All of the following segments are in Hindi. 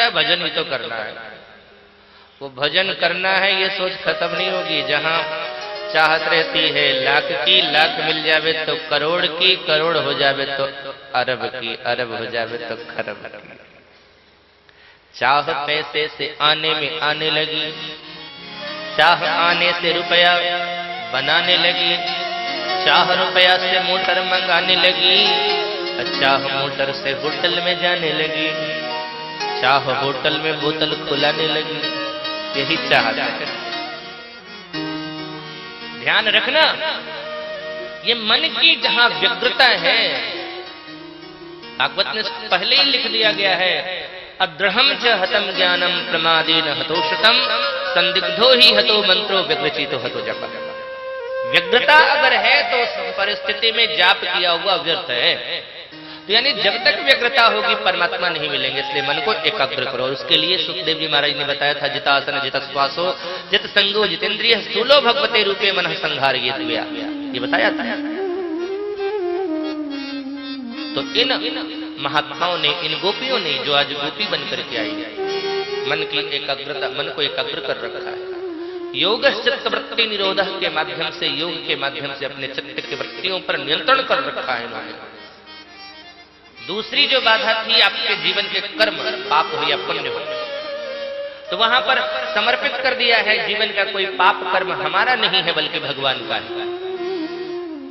क्या, भजन ही तो करना है। वो भजन करना है ये सोच खत्म नहीं होगी। जहां चाहत रहती है लाख की, लाख मिल जावे तो करोड़ की, करोड़ हो जावे तो अरब की, अरब हो जावे तो खरब की। चाह पैसे से आने में आने लगी, चाह आने से रुपया बनाने लगी, चाह रुपया से मोटर मंगाने लगी, चाह मोटर से होटल में जाने लगी, चाह होटल में बोतल खुलाने लगी। यही चाहता है। ध्यान रखना, ये मन की जहां व्यग्रता है, भागवत ने पहले ही लिख दिया गया है, अद्रहम च हतम ज्ञानम प्रमादेन हतोषतम संदिग्धो ही हतो मंत्रो व्यग्रचितो हतो जप। व्यग्रता अगर है तो उस परिस्थिति में जाप किया हुआ व्यर्थ है। तो यानी जब तक व्यग्रता होगी परमात्मा नहीं मिलेंगे। इसलिए मन को एकाग्र करो। और उसके लिए सुखदेव जी महाराज ने बताया था, जितासन जित श्वासो जित संगो जितेंद्रिय स्थूलो भगवते रूपे मन संहार ये बताया था। तो इन महात्माओं ने, इन गोपियों ने, जो आज गोपी बनकर के आई, मन की एकाग्रता, मन को एकाग्र कर रखा है। योग चित्त वृत्ति निरोध के माध्यम से, योग के माध्यम से अपने चित्त की वृत्तियों पर नियंत्रण कर रखा है इन्होंने। दूसरी जो बाधा थी आपके जीवन के कर्म, पाप हो या पुण्य हो, तो वहां पर समर्पित कर दिया है जीवन का कोई पाप कर्म हमारा नहीं है बल्कि भगवान का है।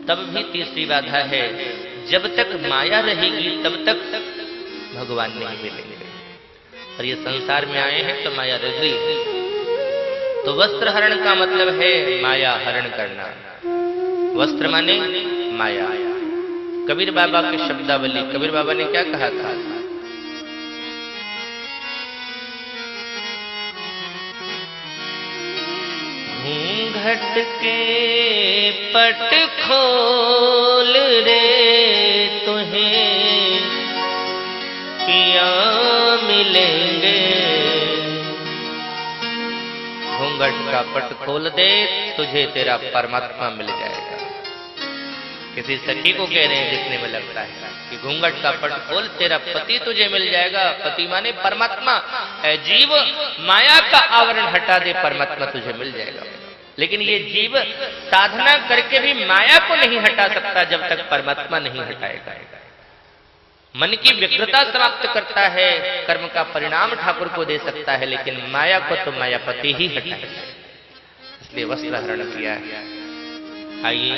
तब भी तीसरी बाधा है, जब तक माया रहेगी तब तक भगवान नहीं मिलेंगे। और ये संसार में आए हैं तो माया रह गई। तो वस्त्र हरण का मतलब है माया हरण करना। वस्त्र माने माया। कबीर बाबा की शब्दावली, कबीर बाबा ने क्या कहा था, घूंघट के पट खोल रे तुम्हें पिया मिलेंगे। घूंघट का पट खोल दे तुझे तेरा परमात्मा मिल जाएगा। किसी सखी को कह रहे हैं देखने में लगता है कि घूंघट का पट खोल, तेरा पति तुझे मिल जाएगा। पति माने परमात्मा। जीव माया का आवरण हटा दे, परमात्मा तुझे मिल जाएगा। लेकिन ये जीव साधना करके भी माया को नहीं हटा सकता जब तक परमात्मा नहीं हटाएगा। मन की व्यग्रता समाप्त करता है, कर्म का परिणाम ठाकुर को दे सकता है, लेकिन माया को तो मायापति ही हटाएगा। इसलिए वस्त्र हरण किया है। आइए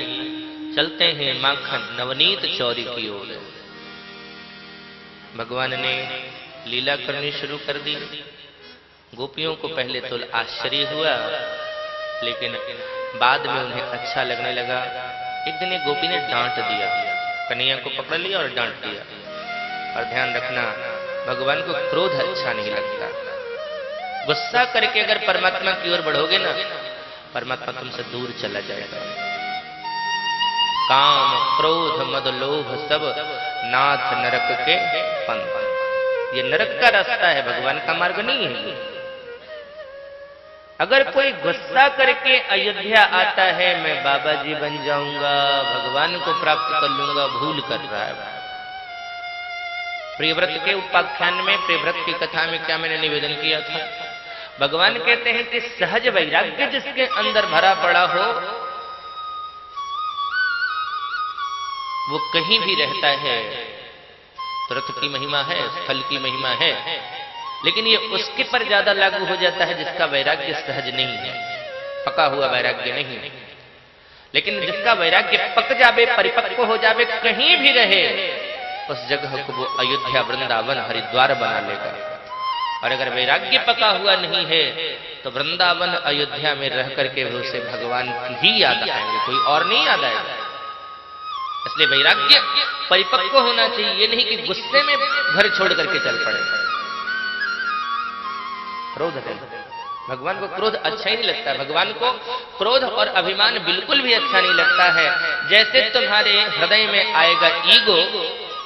चलते हैं माखन नवनीत चौरी की ओर। भगवान ने लीला करनी शुरू कर दी। गोपियों को पहले तो आश्चर्य हुआ, लेकिन बाद में उन्हें अच्छा लगने लगा। एक दिन एक गोपी ने डांट दिया, कन्हैया को पकड़ लिया और डांट दिया। और ध्यान रखना, भगवान को क्रोध अच्छा नहीं लगता। गुस्सा करके अगर परमात्मा की ओर बढ़ोगे ना, परमात्मा तुमसे दूर चला जाएगा। काम क्रोध मद लोभ सब नाथ नरक के पंथ। ये नरक का रास्ता है, भगवान का मार्ग नहीं है। अगर कोई गुस्सा करके अयोध्या आता है, मैं बाबा जी बन जाऊंगा, भगवान को प्राप्त कर लूंगा, भूल कर रहा है। प्रियव्रत के उपाख्यान में, प्रियव्रत की कथा में क्या मैंने निवेदन किया था, भगवान कहते हैं कि सहज वैराग्य जिसके अंदर भरा पड़ा हो वो कहीं भी रहता है। रथ की महिमा है, फल की महिमा है, लेकिन ये उसके पर ज्यादा लागू हो जाता है जिसका वैराग्य सहज नहीं है, पका हुआ वैराग्य नहीं है। लेकिन जिसका वैराग्य पक जावे, परिपक्व हो जावे, कहीं भी रहे, उस जगह को वो अयोध्या, वृंदावन, हरिद्वार बना लेगा। और अगर वैराग्य पका हुआ नहीं है तो वृंदावन, अयोध्या में रह करके उसे भगवान ही याद आएंगे, कोई और नहीं याद आएगा। इसलिए वैराग्य परिपक्व होना चाहिए, ये नहीं कि गुस्से में घर छोड़ करके चल पड़े। क्रोध है, भगवान को क्रोध अच्छा ही नहीं लगता। भगवान को क्रोध और अभिमान बिल्कुल भी अच्छा नहीं लगता है। जैसे तुम्हारे हृदय में आएगा ईगो,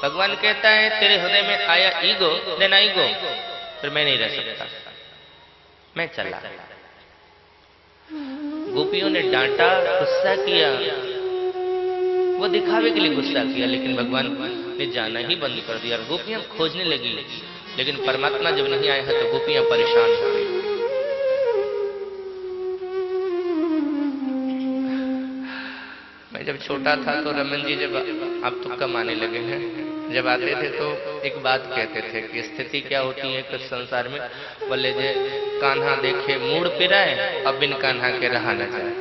भगवान कहता है तेरे हृदय में आया ईगो, देना ईगो, फिर मैं नहीं रह सकता, मैं चला। गोपियों ने डांटा, गुस्सा किया, वो दिखावे के लिए गुस्सा किया, लेकिन भगवान ने जाना ही बंद कर दिया। गोपियां खोजने लगी, लेकिन परमात्मा जब नहीं आए हैं तो गोपियां परेशान हो गई। मैं जब छोटा था तो रमन जी जब अब तो कम आने लगे हैं, जब आते थे तो एक बात कहते थे कि स्थिति क्या होती है कुछ संसार में, बोले जे कान्हा देखे मूड पिराए अब बिन कान्हा के रहा न जाए।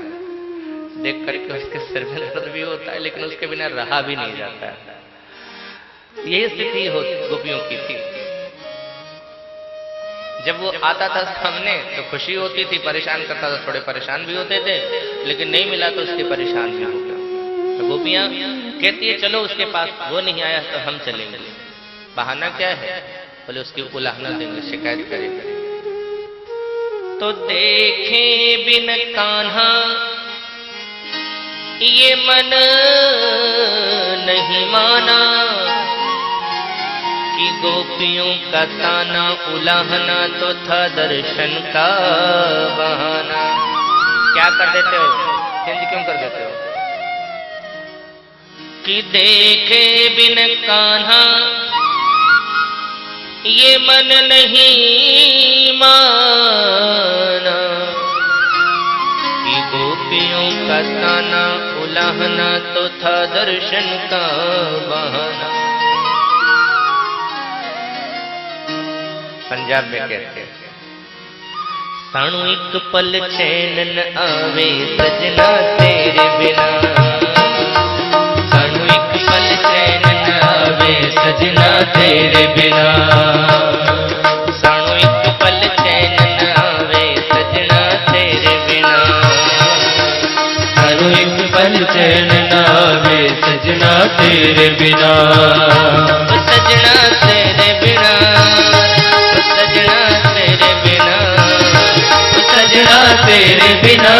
देख करके उसके सिर में दर्द भी होता है लेकिन उसके बिना रहा भी नहीं जाता है। यही स्थिति गोपियों की थी। जब वो आता था सामने तो खुशी होती थी, परेशान करता था थोड़े परेशान भी होते थे, लेकिन नहीं मिला तो उसके परेशान भी हो गया। तो गोपियां कहती है चलो उसके पास, वो नहीं आया तो हम चलेंगे। बहाना क्या है? बोले उसकी उलाहना देंगे, शिकायत करेंगे। तो देखे बिन कान्हा ये मन नहीं माना कि गोपियों का ताना उलाहना तो था दर्शन का बहाना। क्या कर देते हो? चेंज क्यों कर देते हो? कि देखे बिन कान्हा ये मन नहीं माना कि गोपियों का ताना उलाहना तो था दर्शन का बहाना। पंजाब में कहते हैं साणु एक पल चैन न आवे सजना तेरे बिना, साणु एक पल चैन न आवे सजना तेरे बिना, साणु एक पल चैन न आवे सजना तेरे बिना, साणु एक पल चैन न आवे सजना तेरे बिना, सजना तेरे बिना, सजना तेरे बिना, सजना तेरे बिना,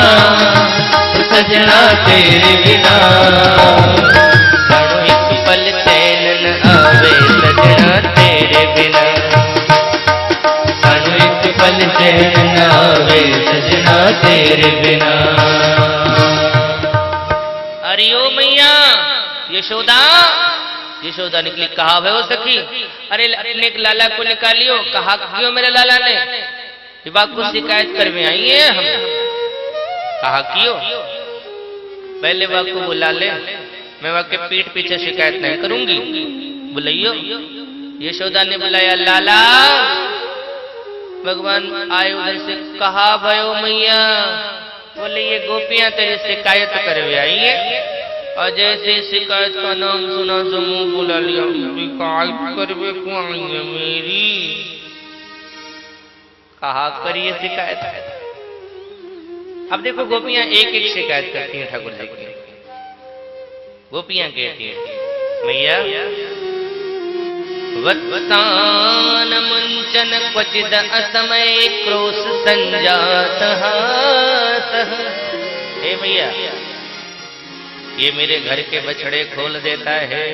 सजना तेरे बिना, साणु एक पल चैन न आवे सजना तेरे बिना, साणु एक पल चैन न आवे सजना तेरे बिना। अरे ओ मैया यशोदा, यशोदा निकली, कहा भयो सखी, अरे अपने लाला को निकालियो। कहा क्यों मेरे लाला ने? विवाह को शिकायत करवे आई है हम। कहा क्यों? पहले वाह को बुला ले, मैं वाह के पीठ पीछे शिकायत नहीं करूंगी। बुलाइयो। यशोदा ने बुलाया, लाला भगवान आए उधर से। कहा भयो मैया? बोले ये गोपियां तेरी शिकायत करवे आई है, और जैसे शिकायत का नाम सुना तो मुंह बुला लिया। शिकायत करवे को आई है मेरी? कहा करिए शिकायत। अब देखो गोपियां एक एक शिकायत करती हैं ठाकुर जी की। गोपियां कहती हैं मैया वत्सान मुंचन क्वचिद असमय क्रोश संजात हासः। हे भैया ये मेरे घर के बछड़े खोल देता है।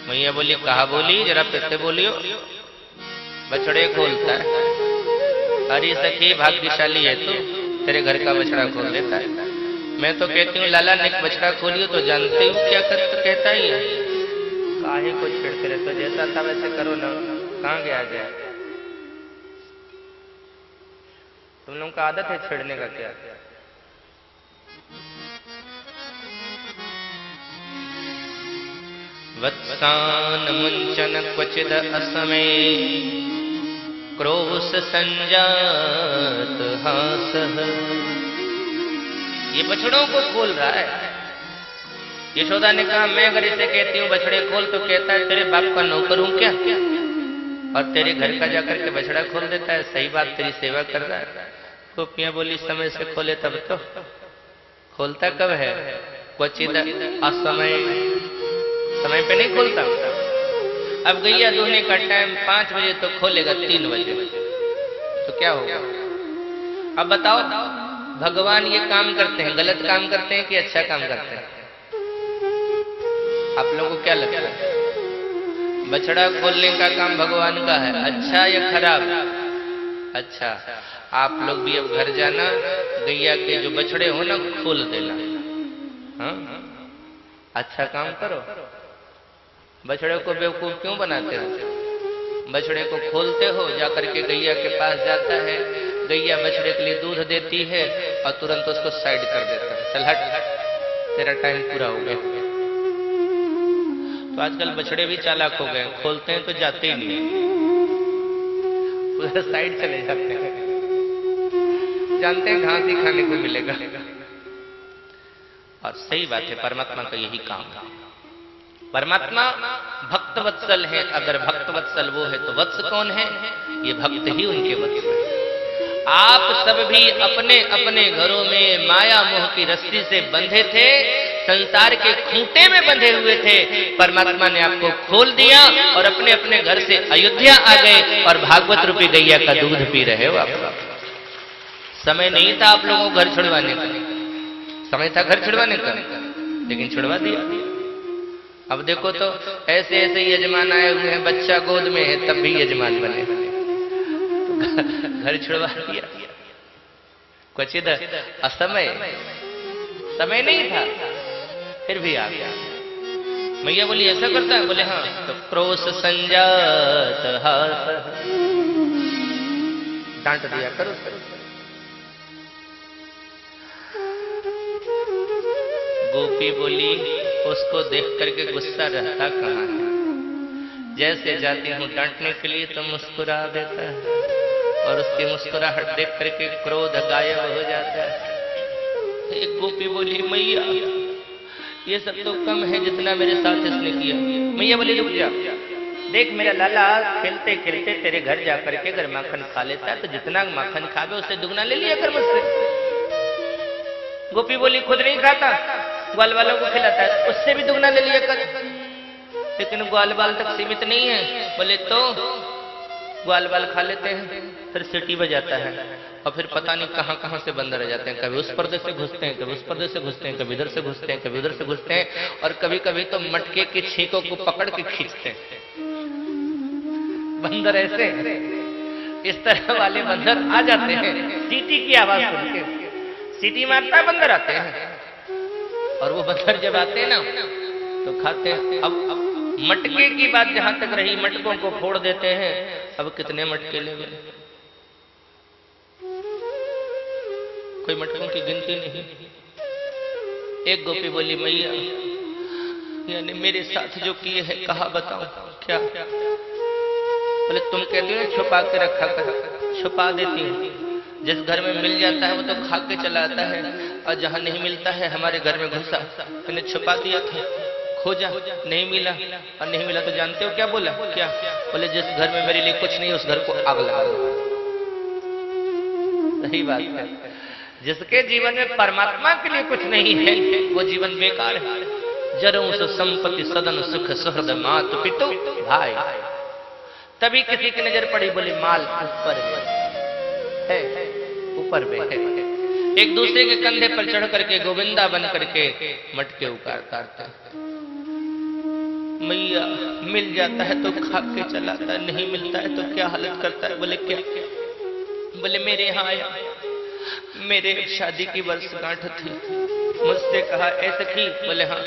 मैया बोली कहा बोली? जरा फिर से बोलियो। बछड़े खोलता है। अरे सखी भाग्यशाली है तू, तेरे घर का बछड़ा खोल देता है। मैं तो कहती हूँ लाला ने बछड़ा खोलियो तो जानते हो क्या कहता ही है। काहे को छेड़ते रहते, जैसा था वैसे करो ना, कहाँ गया जाए। तुम लोगों का आदत है छेड़ने का क्या? वत्सान मुंचन क्वचिद असमय क्रोश संजात हासः। ये बछड़ों को खोल रहा है। यशोदा ने कहा मैं अगर इसे कहती हूँ बछड़े खोल तो कहता है तेरे बाप का नौकर हूं क्या, और तेरे घर का जाकर के बछड़ा खोल देता है। सही बात, तेरी सेवा कर रहा है। गोपियां बोली समय से खोले तब तो। खोलता कब है? क्वचिद असमय, समय पे नहीं खोलता। अब गैया धोने का टाइम 5 बजे तो खोलेगा 3 बजे, तो क्या होगा? अब बताओ भगवान ये काम करते हैं, गलत काम करते हैं कि अच्छा काम करते हैं? आप लोगों को क्या लगता है? बछड़ा खोलने का काम भगवान का है, अच्छा या खराब? अच्छा। आप लोग भी अब घर जाना, गैया के जो बछड़े हो ना खोल देना। हाँ अच्छा काम करो। बछड़े को बेवकूफ क्यों बनाते हो? बछड़े को खोलते हो, जाकर के गैया के पास जाता है, गैया बछड़े के लिए दूध देती है और तुरंत उसको साइड कर देता है, चल हट, तेरा टाइम पूरा हो गया। तो आजकल बछड़े भी चालाक हो गए, खोलते हैं तो जाते ही नहीं, उधर साइड चले जाते हैं, जानते हैं घास ही खाने को मिलेगा। और सही बात है, परमात्मा का यही काम है। परमात्मा भक्त वत्सल है, अगर भक्त वत्सल वो है तो वत्स कौन है? ये भक्त ही उनके वत्स है। आप सब भी अपने अपने घरों में माया मोह की रस्सी से बंधे थे, संसार के खूंटे में बंधे हुए थे। परमात्मा ने आपको खोल दिया और अपने अपने घर से अयोध्या आ गए और भागवत रूपी गैया का दूध पी रहे हो आप। समय नहीं था आप लोगों को घर छुड़वाने का, समय था घर छुड़वाने का, लेकिन छुड़वा दिया। अब देखो तो ऐसे ऐसे यजमान आए हुए हैं, बच्चा गोद में है तब भी यजमान बने, घर छुड़वा दिया। क्वचित असमय, समय नहीं था फिर भी आ गया। मैया बोली ऐसा करता है? बोले हाँ। तो क्रोश संजात हास, डांट दिया, करो। गोपी बोली उसको देख करके गुस्सा रहता कहाँ है, जैसे जाती हूँ डांटने के लिए तो मुस्कुरा देता है और उसकी मुस्कुराहट देख करके क्रोध गायब हो जाता है। एक गोपी बोली मैया ये सब तो कम है जितना मेरे साथ इसने किया। मैया बोली रुक जा, देख मेरा लाला खेलते खेलते तेरे घर जाकर के अगर माखन खा लेता है तो जितना माखन खावे उससे दुगना ले लिया कर मुझसे। गोपी बोली खुद नहीं खाता, ग्वाल वालों को खिलाता है, उससे भी दुगना ले लिया कर। लेकिन ग्वाल बाल तक सीमित नहीं है। बोले तो ग्वाल बाल खा लेते हैं, फिर सीटी बजाता है और फिर पता नहीं कहां कहां से बंदर आ जाते हैं, कभी उस पर्दे से घुसते हैं, कभी उस पर्दे से घुसते हैं, कभी इधर से घुसते हैं, कभी उधर से घुसते हैं, और कभी कभी तो मटके के छींकों को पकड़ के खींचते हैं। बंदर ऐसे, इस तरह वाले बंदर आ जाते हैं सीटी की आवाज सुन के, सीटी मारता है बंदर आते हैं, और वो बंदर जब आते हैं ना तो खाते हैं। अब मटके की बात जहां तक रही, मटकों को फोड़ देते हैं। अब कितने मटके ले गए, कोई मटकों की गिनती नहीं। एक गोपी बोली मैया यानी मेरे साथ जो किए है कहा बताओ क्या? बोले तुम कहती हो छुपा के रखा कर, छुपा देती हूँ। जिस घर में मिल जाता है वो तो खा के चला आता है, और जहां नहीं मिलता है हमारे घर में घुसा, मैंने छुपा दिया था, खोजा नहीं मिला, और नहीं मिला तो जानते हो क्या बोला? क्या बोले? जिस घर में मेरे लिए कुछ नहीं उस घर को आग लगा दो। सही बात है, जिसके जीवन में परमात्मा के लिए कुछ नहीं है वो जीवन बेकार है। जरों से संपत्ति सदन सुख सुहृद मातु पितु भाई। तभी किसी की नजर पड़ी, बोली माल ऊपर है, ऊपर में है। एक दूसरे के कंधे पर चढ़ करके गोविंदा बन करके मटके उतारते। मैया मिल जाता है तो खा के चलाता है, नहीं मिलता है तो क्या हालत करता है? बोले क्या? बोले मेरे यहाँ आया, मेरे शादी की वर्षगांठ थी, मुझसे कहा ऐसे की? बोले हाँ,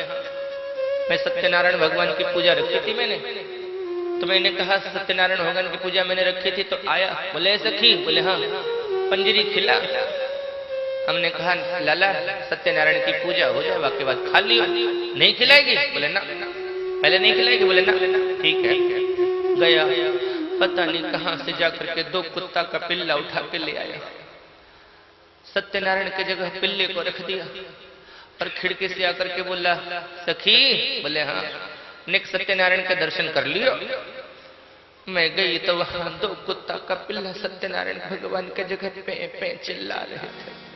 मैं सत्यनारायण भगवान की पूजा रखी थी मैंने, तो मैंने कहा सत्यनारायण भगवान की पूजा मैंने रखी थी तो आया। बोले ऐसे की? बोले हाँ, पंजरी खिला। हमने कहा लाला सत्यनारायण की पूजा हो जाए वाके बाद खा लियो। नहीं खिलाएगी? बोले ना, पहले नहीं खिलाएगी? बोले ना, ठीक है। गया, पता नहीं कहां से जाकर के 2 कुत्ता का पिल्ला उठा के ले आया, सत्यनारायण की जगह पिल्ले को रख दिया और खिड़की से आकर के बोला सखी। बोले हाँ, निक सत्यनारायण के दर्शन कर लियो। मैं गई तो वहां 2 कुत्ता का पिल्ला सत्यनारायण भगवान के जगह पे पे चिल्ला रहे थे।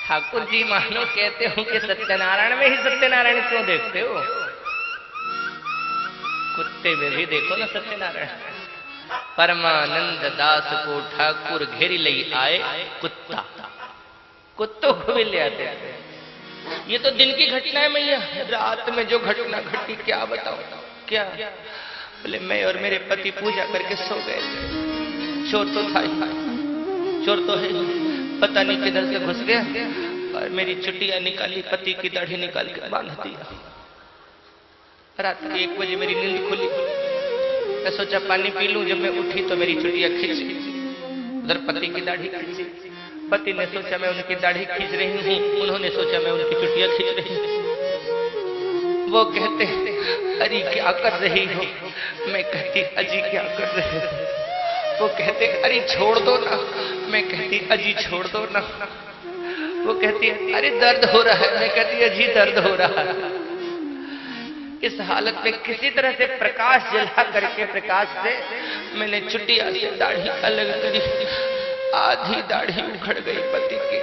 ठाकुर जी मानो कहते हो कि सत्यनारायण में ही सत्यनारायण क्यों देखते हो? कुत्ते में भी देखो ना सत्यनारायण। परमानंद दास को ठाकुर घेरी ले आए कुत्ता, कुत्तों को भी ले आते हैं। ये तो दिन की घटना है मैया, रात में जो घटना घटी क्या बताओ? क्या? बोले मैं और मेरे पति पूजा करके सो गए थे, चोर तो था ही, चोर तो है, पता नहीं किधर से घुस गया और मेरी चुटिया निकाली, पति की दाढ़ी निकाल के बांध दिया। रात के 1 बजे मेरी नींद खुली, मैं सोचा पानी पी लूं, जब मैं उठी तो मेरी चुटिया खींची, उधर पति की दाढ़ी खींची। पति ने सोचा मैं उनकी दाढ़ी खींच रही हूँ, उन्होंने सोचा मैं उनकी चुटिया खींच रही हूँ। वो कहते अरे क्या कर रही हो, मैं कहती अजी क्या कर रहे हो। वो कहते अरे छोड़ दो ना, मैं कहती अजी छोड़ दो ना। वो कहती अरे दर्द हो रहा है, मैं कहती अजी दर्द हो रहा है। इस हालत में किसी तरह से प्रकाश जला करके प्रकाश से मैंने चुटिया से दाढ़ी अलग करी, आधी दाढ़ी उखड़ गई पति की।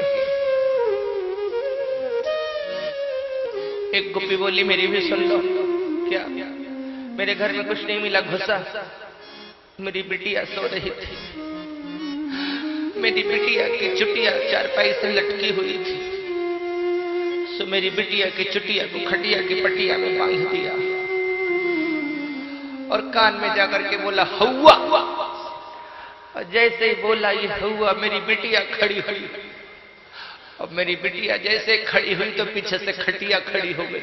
एक गोपी बोली मेरी भी सुन लो। क्या? मेरे घर में कुछ नहीं मिला, घुसा, मेरी बिटिया सो रही थी, मेरी बिटिया की चुटिया चारपाई से लटकी हुई थी, सो मेरी बिटिया की चुटिया को खटिया की पटिया में बांध दिया और कान में जाकर के बोला हौवा। और जैसे ही बोला ये हौवा, मेरी बिटिया खड़ी हुई। अब मेरी बिटिया जैसे खड़ी हुई तो पीछे से खटिया खड़ी हो गई।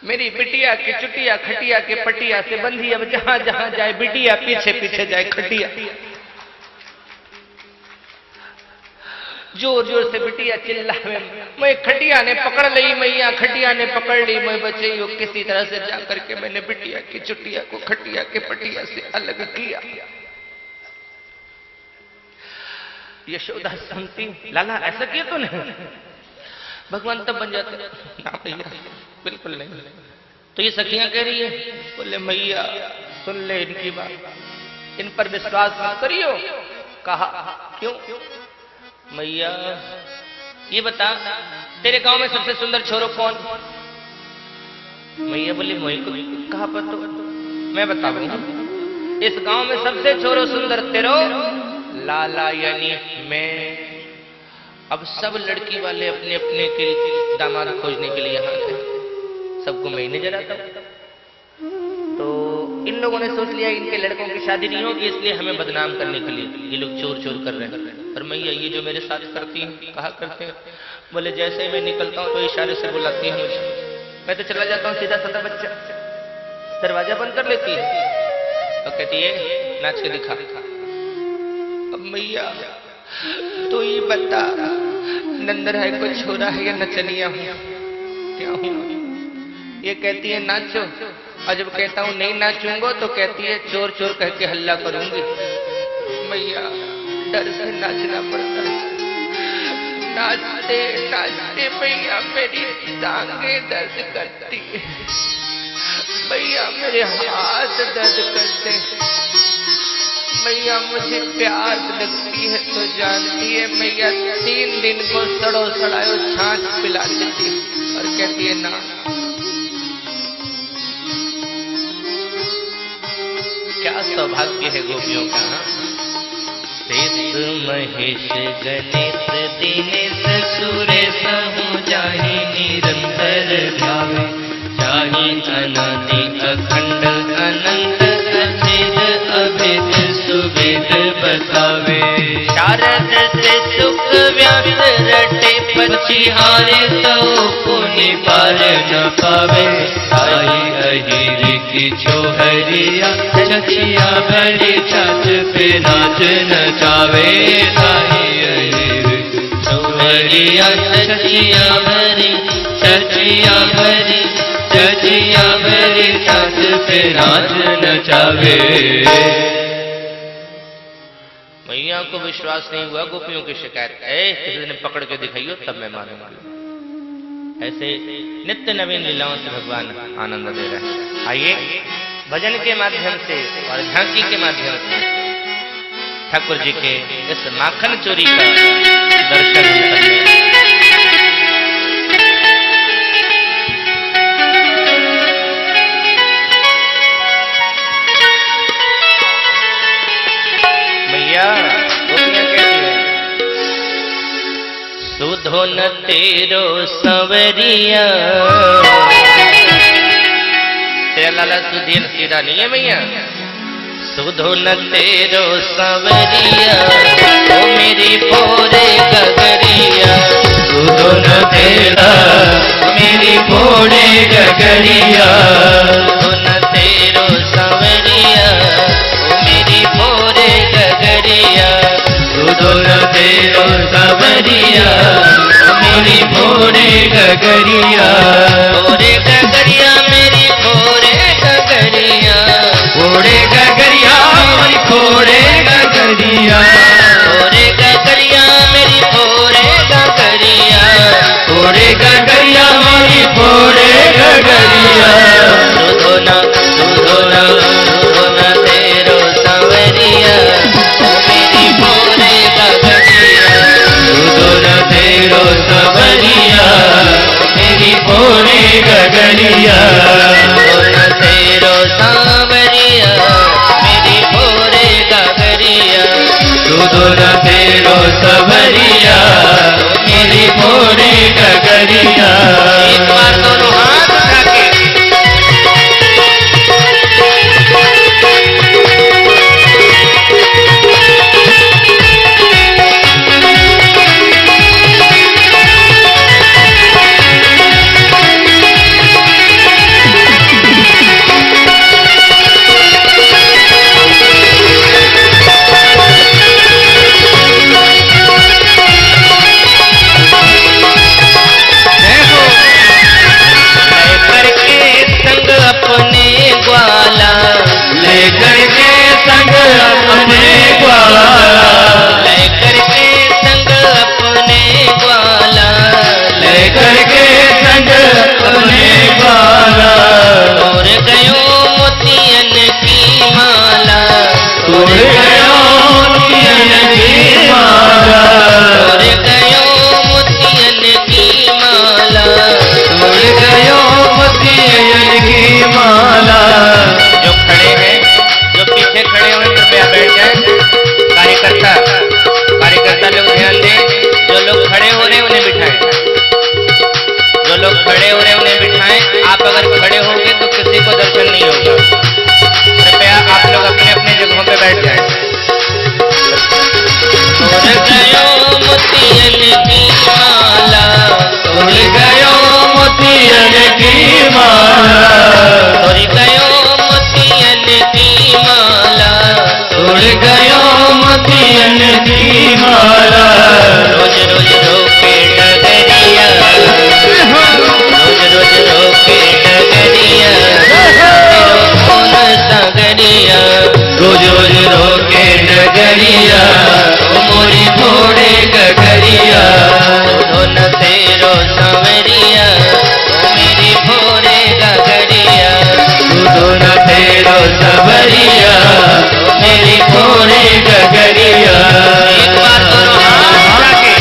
मेरी बिटिया की चुटिया खटिया के पटिया से बंधी, अब जहां जहां जाए बिटिया पीछे पीछे जाए खटिया। जोर जोर से बिटिया चिल्लावे, मैं खटिया ने पकड़ ली मैया, खटिया ने पकड़ ली, मैं बची हूं। किसी तरह से जाकर के मैंने बिटिया की चुटिया को खटिया के पटिया से अलग किया। यशोदा सुनती, लाला ऐसा किया तो नहीं, भगवान तब बन जाते ना भैया, बिल्कुल नहीं। तो ये सखियां कह रही है, बोले मैया सुन ले इनकी बात, इन पर विश्वास मत करियो। कहा क्यों? मैया ये बता तेरे गांव में सबसे सुंदर छोरो कौन? मैया बोली मोई को कहा पर तो मैं बताऊंगा, इस गांव में सबसे छोरो सुंदर तेरो लाला यानी मैं। अब सब लड़की वाले अपने अपने के दामाद खोजने के लिए यहाँ थे, सबको मैं ही नजर आता हूं। तो इन लोगों ने सोच लिया इनके लड़कों की शादी नहीं होगी, इसलिए हमें बदनाम करने के लिए ये लोग चोर चोर कर रहे हैं। और मैया ये जो मेरे साथ करती हैं, कहा करते हैं, बोले जैसे ही मैं निकलता हूं तो इशारे से बुलाती है मुझे, मैं तो चला जाता हूं सीधा साधा बच्चा, दरवाजा बंद कर लेती है और कहती है नाच के दिखा। अब मैया तो ये बता नंदराय को छोरा है या नचनिया हूं, क्या हूं? ये कहती है नाचो, और जब कहता हूं नहीं नाचूंगा तो कहती है चोर चोर कह के हल्ला करूंगी। मैया डर से नाचना पड़ता है। नाचते नाचते मैया मेरी टांगे दर्द करती है, मैया मेरे हाथ दर्द करते हैं, मैया मुझे प्यास लगती है तो जानती है मैया 3 दिन को सड़ो सड़ायो छाछ पिला देती है और कहती है ना। क्या सौभाग्य है गोपियों का। शेष महेश गणेश दिनेश सुरेश हूँ जाहि निरंतर ध्यावे, जाहि अनादि अखंड अनंत अछेद अभेद सुवेद बतावे। शारद से सुख व्यास रटे पछिहारे सो पुनि पार न पावे। आई अहिर की छोहरिया छछिया भरी छत पे नाच नचावे। आई अहिर छोहरिया छछिया भरी छछिया भरी छछिया भरी छत पे नाच नचावे। मैया को विश्वास नहीं हुआ, गोपियों की शिकायत है किसी ने पकड़ के दिखाइयो तब मैं मानूंगा। ऐसे नित्य नवीन लीलाओं से भगवान आनंद दे रहे हैं। आइए भजन के माध्यम से और झांकी के माध्यम से ठाकुर जी के इस माखन चोरी का दर्शन करने। सुधो न तेरो सवरिया, तेरा लाला सुधीर सीधा नहीं है मैया। सुधो न तेरो सांवरिया ओ मेरी फोड़े गगरिया। सुधो न तेरा मेरी फोड़े गगरिया। सुधो न तेरो सांवरिया ओ मेरी फोड़े गगरिया। सुधो न तेरो सांवरिया ओ मेरी फोड़े गगरिया। फोड़े गगरिया मेरी फोड़े गगरिया। फोड़े गगरिया मेरी फोड़े गगरिया। फोड़े गगरिया मेरी फोड़े गगरिया। फोड़े गगरिया मेरी फोड़े गगरिया। सुधो न तेरो सांवरिया ओ मेरी फोड़े गगरिया। सुधो न तेरो सांवरिया मेरी फोड़े गगरिया। सुधो न तेरो सांवरिया मेरी फोड़े गगरिया। सुधो न तेरो सांवरिया मेरी फोड़े गगरिया। एक बार दोनों हाथ उठा के लेकर के संग अपने ग्वाला। लेकर के संग अपने ग्वाला। लेकर के संग अपने ग्वाला। तोड़ गयो मोतियन की माला। तोड़ गयो मोतियन की माला। तोड़ गयो मोतियन की माला। तोड़ गयो मोतियन की माला। जो खड़े हैं, जो पीछे खड़े हुए कृपया बैठ जाएं। कार्यकर्ता लोग ध्यान दें। जो लोग खड़े हो रहे उन्हें बिठाएं। जो लोग खड़े हो रहे उन्हें बिठाएं। आप अगर खड़े होंगे तो किसी को दर्शन नहीं होगा। कृपया आप लोग अपने अपने जगहों पे बैठ जाएं। तोड़ गयो मोतियन की माला। तोड़ गयो मोतियन की माला। तोड़ गयो मोतियन की माला। तोड़ गयो मोतियन की माला। रोज रोज रोके डगरिया। रोज रोज रोके डगरिया। तेरो कौन सागरिया। रोज रोज रोके डगरिया ओ मोरी फोड़े गगरिया। सुधो न तेरो सांवरिया ओ मेरी फोड़े गगरिया। सुधो न तेरो सांवरिया ओ मेरी फोड़े गगरिया। एक बार दोनों हाथ उठा के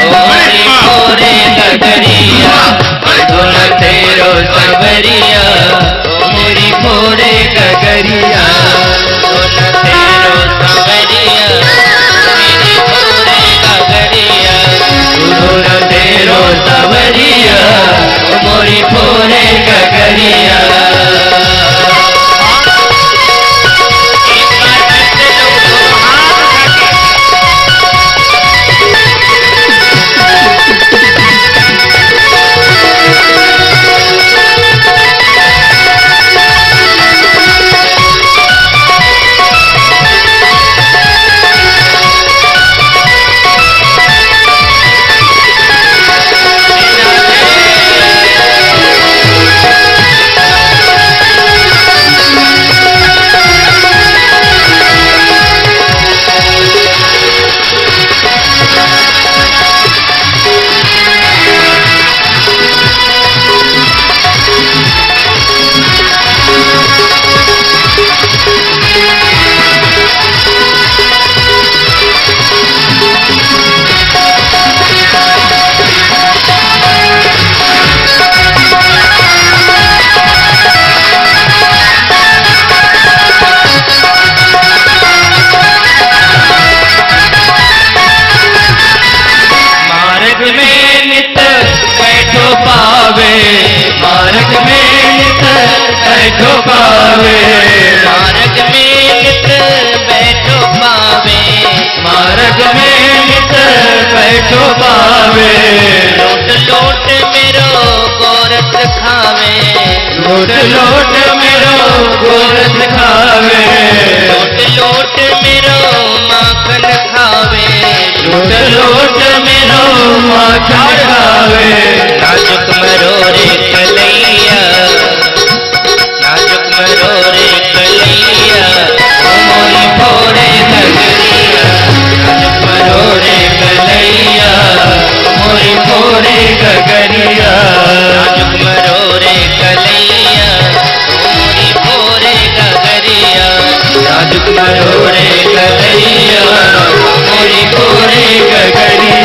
ओ गगरिया धुन तेरो सबरिया मोरी फोड़े गगरिया धुन तेरो सबरिया मेरी फोड़े गगरिया धुन तेरो सबरिया मोरी फोड़े गगरिया। मार्ग में नित बैठो पावे मार्ग में नित बैठो पावे मार्ग में नित बैठो पावे लोट लोट मेरो गोरस खावे लोट लोट मेरो गोरस खावे लोट लोट मेरो माखन खावे लोट लोट मेरो माखन खावे नाजुक मरोरे कलैया नाजुक मरोरे कलैया मोरी फोड़े गगरिया नाजुक मरोरे कलैया मोरी फोड़े गगरिया नाजुक मरोरे कलैया मोरी फोड़े गगरिया नाजुक मरोरे कलैया मोरी फोड़े गगरिया।